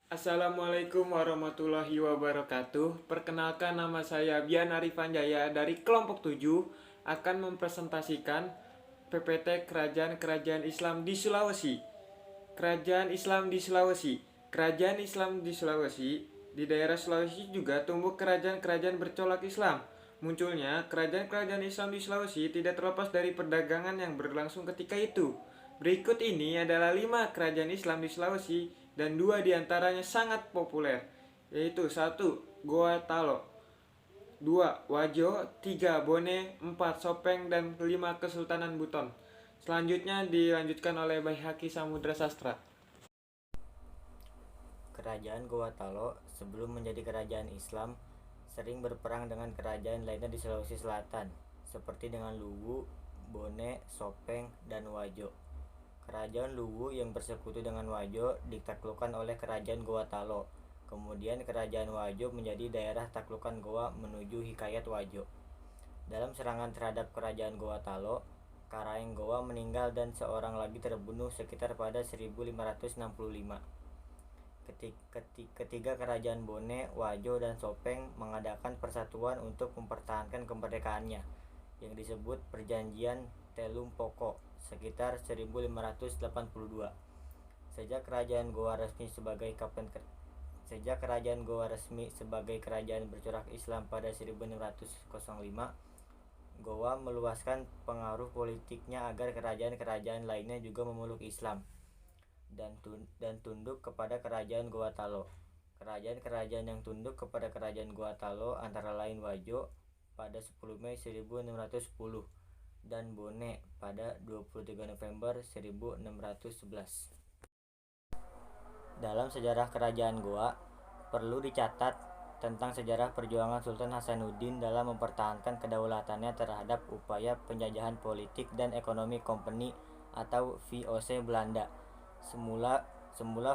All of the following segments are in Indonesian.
Assalamualaikum warahmatullahi wabarakatuh. Perkenalkan, nama saya Bian Arifan Jaya dari kelompok 7 akan mempresentasikan PPT Kerajaan-Kerajaan Islam di Sulawesi. Kerajaan Islam di Sulawesi. Kerajaan Islam di Sulawesi. Di daerah Sulawesi juga tumbuh kerajaan-kerajaan bercolok Islam. Munculnya kerajaan-kerajaan Islam di Sulawesi tidak terlepas dari perdagangan yang berlangsung ketika itu. Berikut ini adalah 5 kerajaan Islam di Sulawesi dan 2 diantaranya sangat populer, yaitu 1. Goa Talo, 2. Wajo, 3. Bone, 4. Sopeng, dan 5. Kesultanan Buton. Selanjutnya dilanjutkan oleh Baihaqi Samudra Sastra. Kerajaan Gowatalo sebelum menjadi kerajaan Islam sering berperang dengan kerajaan lainnya di Sulawesi Selatan, seperti dengan Luwu, Bone, Sopeng, dan Wajo. Kerajaan Luwu yang bersekutu dengan Wajo ditaklukkan oleh kerajaan Gowatalo. Kemudian kerajaan Wajo menjadi daerah taklukan Goa menuju Hikayat Wajo. Dalam serangan terhadap kerajaan Gowatalo, Karaeng Goa meninggal dan seorang lagi terbunuh sekitar pada 1565. Ketiga kerajaan Bone, Wajo, dan Sopeng mengadakan persatuan untuk mempertahankan kemerdekaannya yang disebut Perjanjian Telum Poko sekitar 1582. Sejak kerajaan Goa resmi sebagai kerajaan bercorak Islam pada 1605, Goa meluaskan pengaruh politiknya agar kerajaan-kerajaan lainnya juga memeluk Islam dan tunduk kepada kerajaan Gowatalo. Kerajaan-kerajaan yang tunduk kepada kerajaan Gowatalo antara lain Wajo pada 10 Mei 1610 dan Bone pada 23 November 1611. Dalam sejarah kerajaan Goa, perlu dicatat tentang sejarah perjuangan Sultan Hasanuddin dalam mempertahankan kedaulatannya terhadap upaya penjajahan politik dan ekonomi Kompeni atau VOC Belanda. Semula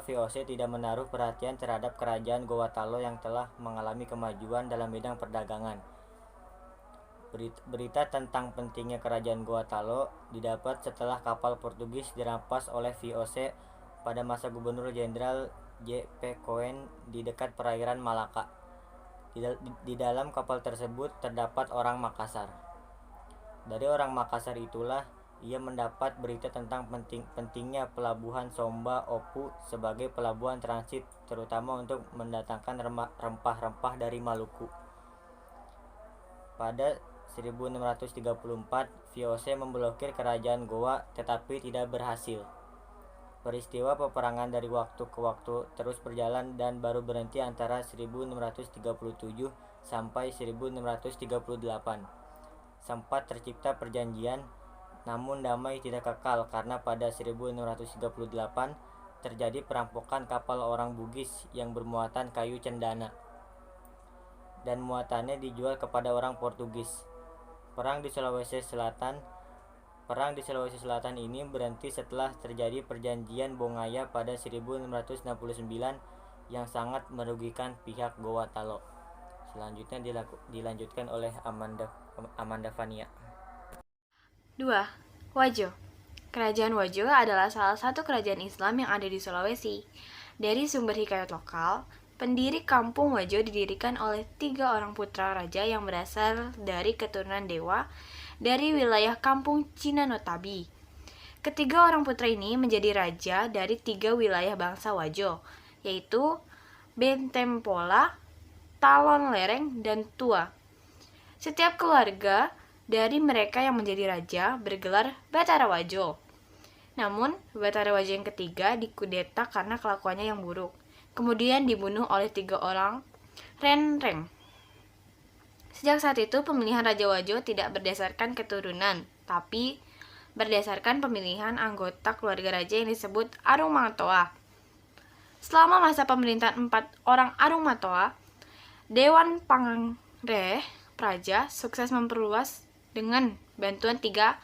VOC tidak menaruh perhatian terhadap kerajaan Gowatalo yang telah mengalami kemajuan dalam bidang perdagangan. Berita tentang pentingnya kerajaan Gowatalo didapat setelah kapal Portugis dirampas oleh VOC pada masa Gubernur Jenderal J.P. Coen di dekat perairan Malaka. Di dalam kapal tersebut terdapat orang Makassar. Dari orang Makassar itulah ia mendapat berita tentang pentingnya pelabuhan Somba Opu sebagai pelabuhan transit, terutama untuk mendatangkan rempah-rempah dari Maluku. Pada 1634, VOC memblokir kerajaan Goa tetapi tidak berhasil. Peristiwa peperangan dari waktu ke waktu terus berjalan dan baru berhenti antara 1637 sampai 1638. Sempat tercipta perjanjian, namun damai tidak kekal karena pada 1638 terjadi perampokan kapal orang Bugis yang bermuatan kayu cendana dan muatannya dijual kepada orang Portugis. Perang di Sulawesi Selatan ini berhenti setelah terjadi perjanjian Bongaya pada 1669 yang sangat merugikan pihak Gowatalo. Selanjutnya dilanjutkan oleh Amanda Fania. 2. Wajo. Kerajaan Wajo adalah salah satu kerajaan Islam yang ada di Sulawesi. Dari sumber hikayat lokal, pendiri kampung Wajo didirikan oleh 3 orang putra raja yang berasal dari keturunan dewa dari wilayah kampung Cinanotabi. Ketiga orang putra ini menjadi raja dari 3 wilayah bangsa Wajo, yaitu Bentempola, Talon Lereng, dan Tua. Setiap keluarga dari mereka yang menjadi raja bergelar Batara Wajo. Namun, Batara Wajo yang ketiga dikudeta karena kelakuannya yang buruk. Kemudian dibunuh oleh 3 orang Renreng. Sejak saat itu, pemilihan Raja Wajo tidak berdasarkan keturunan, tapi berdasarkan pemilihan anggota keluarga raja yang disebut Arung Matoa. Selama masa pemerintahan 4 orang Arung Matoa, Dewan Pangreh Praja sukses memperluas dengan bantuan 3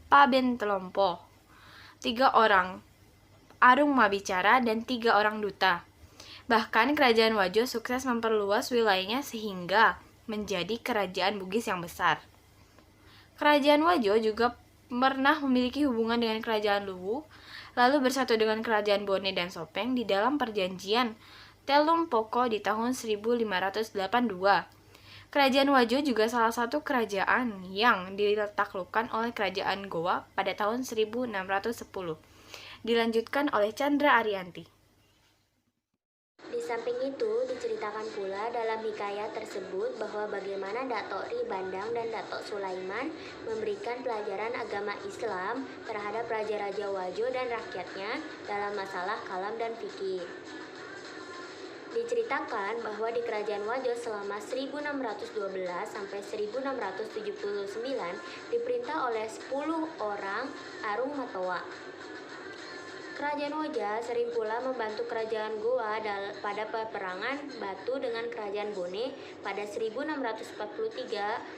Pabentelompo, 3 orang Arung Mabicara, dan 3 orang duta. Bahkan kerajaan Wajo sukses memperluas wilayahnya sehingga menjadi kerajaan Bugis yang besar. Kerajaan Wajo juga pernah memiliki hubungan dengan kerajaan Luwu lalu bersatu dengan kerajaan Bone dan Sopeng di dalam perjanjian Telung Poko di tahun 1582. Kerajaan Wajo juga salah satu kerajaan yang ditaklukkan oleh kerajaan Gowa pada tahun 1610. Dilanjutkan oleh Chandra Ariyanti. Di samping itu, diceritakan pula dalam hikayat tersebut bahwa bagaimana Datuk Ri Bandang dan Datuk Sulaiman memberikan pelajaran agama Islam terhadap raja-raja Wajo dan rakyatnya dalam masalah kalam dan fikih. Diceritakan bahwa di kerajaan Wajo selama 1612 sampai 1679 diperintah oleh 10 orang Arung Matoa. Kerajaan Waja sering pula membantu kerajaan Gowa pada peperangan batu dengan kerajaan Bone pada 1643,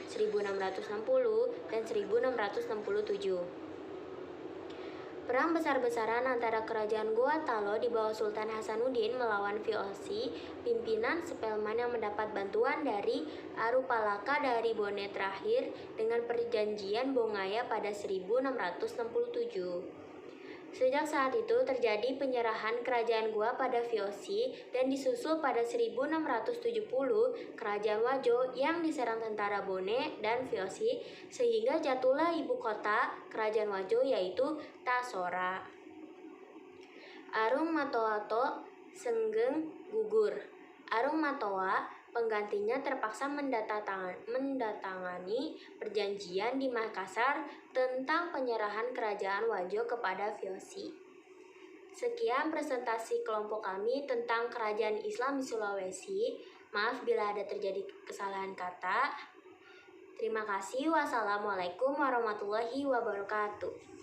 1660, dan 1667. Perang besar-besaran antara kerajaan Goa Talo di bawah Sultan Hasanuddin melawan VOC, pimpinan Spelman yang mendapat bantuan dari Arupalaka dari Bone terakhir dengan perjanjian Bongaya pada 1667. Sejak saat itu terjadi penyerahan kerajaan Goa pada VOC dan disusul pada 1670 kerajaan Wajo yang diserang tentara Bone dan VOC sehingga jatuhlah ibu kota kerajaan Wajo yaitu Tasora. Arung Matoato Senggeng gugur. Arung Matoa penggantinya terpaksa mendatangani perjanjian di Makassar tentang penyerahan kerajaan Wajo kepada VOC. Sekian presentasi kelompok kami tentang kerajaan Islam di Sulawesi. Maaf bila ada terjadi kesalahan kata. Terima kasih. Wassalamualaikum warahmatullahi wabarakatuh.